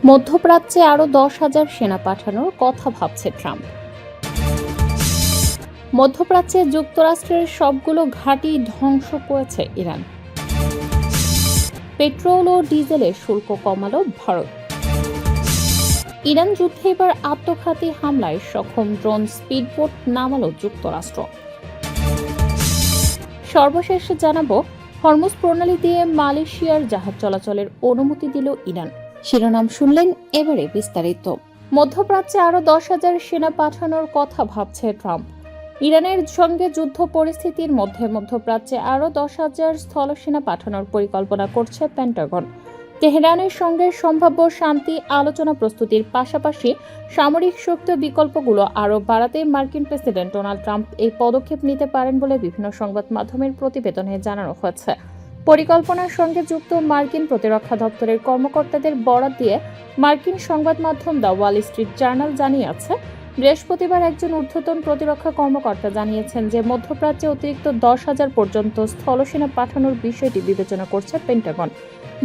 মধ্যপ্রাচ্যে আরও 10,000 সেনা পাঠানোর কথা ভাবছে ট্রাম্প। মধ্যপ্রাচ্যে যুক্তরাষ্ট্রের সবগুলো ঘাঁটি ধ্বংস করেছে ইরান। পেট্রোল ও ডিজেলের শুল্ক কমালো ভারত। ইরান যুদ্ধে এবার আত্মঘাতী হামলায় সক্ষম ড্রোন স্পিডবোট নামালো যুক্তরাষ্ট্র। সর্বশেষ জানাবো, হরমুজ প্রণালী দিয়ে মালয়েশিয়ার জাহাজ চলাচলের অনুমতি দিল ইরান। শিরোনাম শুনলেন, এবারে বিস্তারিত। মধ্যপ্রাচ্যে আরও 10,000 সেনা পাঠানোর কথা ভাবছে ট্রাম্প। ইরানের সঙ্গে যুদ্ধ পরিস্থিতির মধ্যে মধ্যপ্রাচ্যে আরও 10,000 স্থলসেনা পাঠানোর পরিকল্পনা করছে পেন্টাগন। তেহরানের সঙ্গে সম্ভাব্য শান্তি আলোচনা প্রস্তুতির পাশাপাশি সামরিক শক্তি বিকল্পগুলো আরও বাড়াতে মার্কিন প্রেসিডেন্ট ডোনাল্ড ট্রাম্প এই পদক্ষেপ নিতে পারেন বলে বিভিন্ন সংবাদ মাধ্যমের প্রতিবেদনে জানানো হয়েছে। পরিকল্পনার সঙ্গে যুক্ত মার্কিন প্রতিরক্ষা দপ্তরের কর্মকর্তাদের বরাত দিয়ে মার্কিন সংবাদ মাধ্যম দ্য ওয়াল স্ট্রিট জার্নাল জানিয়েছে, বৃহস্পতিবার একজন ঊর্ধ্বতন প্রতিরক্ষা কর্মকর্তা জানিয়েছেন যে মধ্যপ্রাচ্যে অতিরিক্ত 10,000 পর্যন্ত স্থলসেনা পাঠানোর বিষয়টি বিবেচনা করছে পেন্টাগন।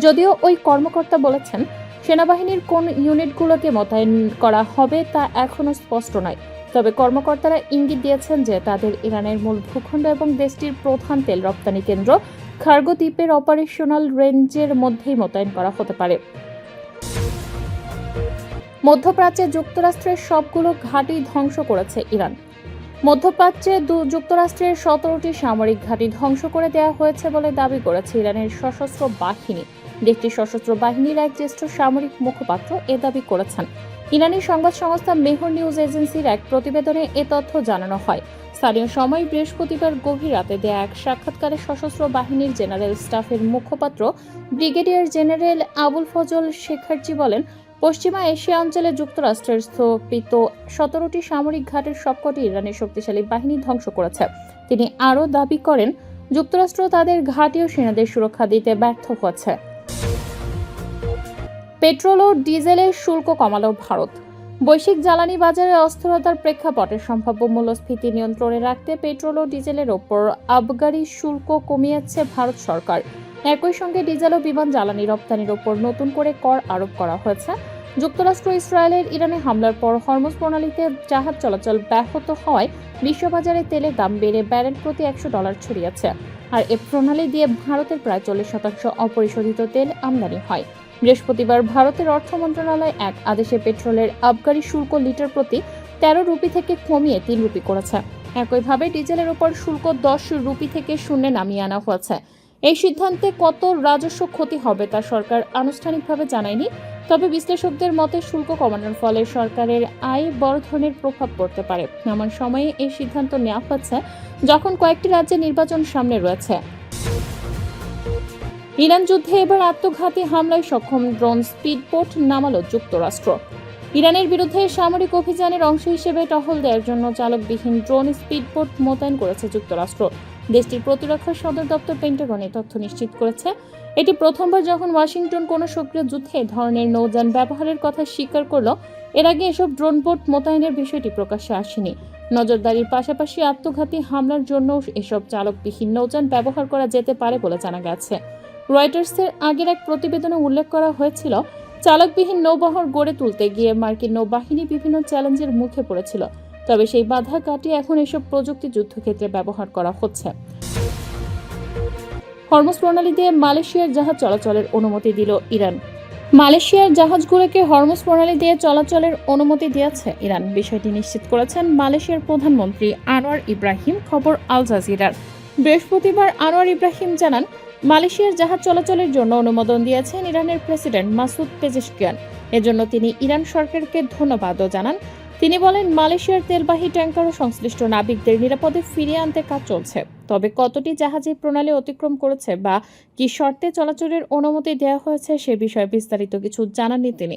যদিও ওই কর্মকর্তা বলেছেন, সেনাবাহিনীর কোন ইউনিটগুলোকে মোতায়েন করা হবে তা এখনও স্পষ্ট নয়। তবে কর্মকর্তারা ইঙ্গিত দিয়েছেন যে তাদের ইরানের মূল ভূখণ্ড এবং দেশটির প্রধান তেল রপ্তানি কেন্দ্র খার্গো দ্বীপের অপারেশনাল রেঞ্জের মধ্যেই মোতায়েন করা হতে পারে। মধ্যপ্রাচ্যে যুক্তরাষ্ট্রের সবগুলো ঘাঁটি ধ্বংস করেছে ইরান। মধ্যপ্রাচ্যে যুক্তরাষ্ট্রের 17টি সামরিক ঘাঁটি ধ্বংস করে দেওয়া হয়েছে বলে দাবি করেছে ইরানের সশস্ত্র বাহিনী। দেশটির সশস্ত্র বাহিনীর এক জ্যেষ্ঠ সামরিক মুখপাত্র এ দাবি করেছেন। ইরানি সংবাদ সংস্থা মেহর নিউজ এজেন্সির এক প্রতিবেদনে এ তথ্য জানানো হয়। স্থানীয় সময় বৃহস্পতিবার গভীর রাতে দেয়া এক সাক্ষাৎকারে সশস্ত্র বাহিনীর জেনারেল স্টাফের মুখপাত্র ব্রিগেডিয়ার জেনারেল আবুল ফজল শেখার্জি বলেন, পশ্চিমা এশিয়া অঞ্চলে যুক্তরাষ্ট্রের স্থাপিত 17টি সামরিক ঘাঁটির সবকটি ইরানের শক্তিশালী বাহিনী ধ্বংস করেছে। তিনি আরও দাবি করেন, যুক্তরাষ্ট্র তাদের ঘাঁটি ও সেনাদের সুরক্ষা দিতে ব্যর্থ হয়েছে। পেট্রোল ও ডিজেলের শুল্ক কমালো ভারত। বৈশ্বিক জ্বালানি বাজারে অস্থিরতার প্রেক্ষাপটে সম্ভাব্য মূল্যস্ফীতি নিয়ন্ত্রণে রাখতে পেট্রোল ও ডিজেলের ওপর আবগারি শুল্ক কমিয়েছে ভারত সরকার। একই সঙ্গে ডিজেল ও বিমান জ্বালানি রপ্তানির ওপর নতুন করে কর আরোপ করা হয়েছে। যুক্তরাষ্ট্র ইসরায়েলের ইরানে হামলার পর হরমুজ প্রণালীতে জাহাজ চলাচল ব্যাহত হওয়ায় বিশ্ববাজারে তেলের দাম বেড়ে ব্যারেল প্রতি $100 ছড়িয়েছে। আর এ প্রণালী দিয়ে ভারতের প্রায় 40% অপরিশোধিত তেল আমদানি হয়। বৃহস্পতিবার ভারতের অর্থ মন্ত্রণালয় এক আদেশে পেট্রোলের আবগারি শুল্ক লিটার প্রতি 13 রুপি থেকে কমিয়ে 3 রুপি করেছে। একইভাবে ডিজেলের ওপর শুল্ক 10 রুপি থেকে শূন্যে নামিয়ে আনা হয়েছে। এই সিদ্ধান্তে কত রাজস্ব ক্ষতি হবে তা সরকার আনুষ্ঠানিকভাবে জানায়নি। তবে বিশ্লেষকদের মতে শুল্ক কমানোর ফলে সরকারের আয়ে বড় ধরনের প্রভাব পড়তে পারে। এমন সময়ে এই সিদ্ধান্ত নেওয়া হচ্ছে যখন কয়েকটি রাজ্যে নির্বাচন সামনে রয়েছে। ইরান যুদ্ধে এবার আত্মঘাতী হামলায় সক্ষম ড্রোন স্পিডবোট নামালো যুক্তরাষ্ট্র। ইরানের বিরুদ্ধে সামরিক অভিযানের অংশ হিসেবে টহল দেওয়ার জন্য চালকবিহীন ড্রোন স্পিডবোট মোতায়েন করেছে যুক্তরাষ্ট্র। দেশটির প্রতিরক্ষা সদর দপ্তর পেন্টাগন এই তথ্য নিশ্চিত করেছে। এটি প্রথমবার যখন ওয়াশিংটন কোনো সক্রিয় যুদ্ধে এ ধরনের নৌযান ব্যবহারের কথা স্বীকার করল। এর আগে এসব ড্রোন বোট মোতায়েনের বিষয়টি প্রকাশ্যে আসেনি। নজরদারির পাশাপাশি আত্মঘাতী হামলার জন্য এসব চালকবিহীন নৌযান ব্যবহার করা যেতে পারে বলে জানা গেছে। রয়টার্সের আগের এক প্রতিবেদনে উল্লেখ করা হয়েছিল, চালকবিহীন নৌবহর গড়ে তুলতে গিয়ে মার্কিন নৌবাহিনী বিভিন্ন চ্যালেঞ্জের মুখে পড়েছিল। তবে সেই বাধা কাটিয়ে এখন এসব প্রযুক্তি যুদ্ধক্ষেত্রে ব্যবহার করা হচ্ছে। হরমুজ প্রণালী দিয়ে মালয়েশিয়ার জাহাজ চলাচলের অনুমতি দিল ইরান। মালয়েশিয়ার জাহাজগুলোকে হরমুজ প্রণালী দিয়ে চলাচলের অনুমতি দিয়েছে ইরান। বিষয়টি নিশ্চিত করেছেন মালয়েশিয়ার প্রধানমন্ত্রী আনোয়ার ইব্রাহিম। খবর আল জাজিরার। বৃহস্পতিবার আনোয়ার ইব্রাহিম জানান, মালয়েশিয়ার জাহাজ চলাচলের জন্য অনুমোদন দিয়েছেন ইরানের প্রেসিডেন্ট মাসুদ পেজেশকিয়ান। এজন্য তিনি ইরান সরকারকে ধন্যবাদও জানান। তিনি বলেন, মালয়েশিয়ার তেলবাহী ট্যাঙ্কার ও সংশ্লিষ্ট নাবিকদের নিরাপদে ফিরিয়ে আনতে কাজ চলছে। তবে কতটি জাহাজ এই প্রণালী অতিক্রম করেছে বা কি শর্তে চলাচলের অনুমতি দেওয়া হয়েছে সে বিষয়ে বিস্তারিত কিছু জানাননি তিনি।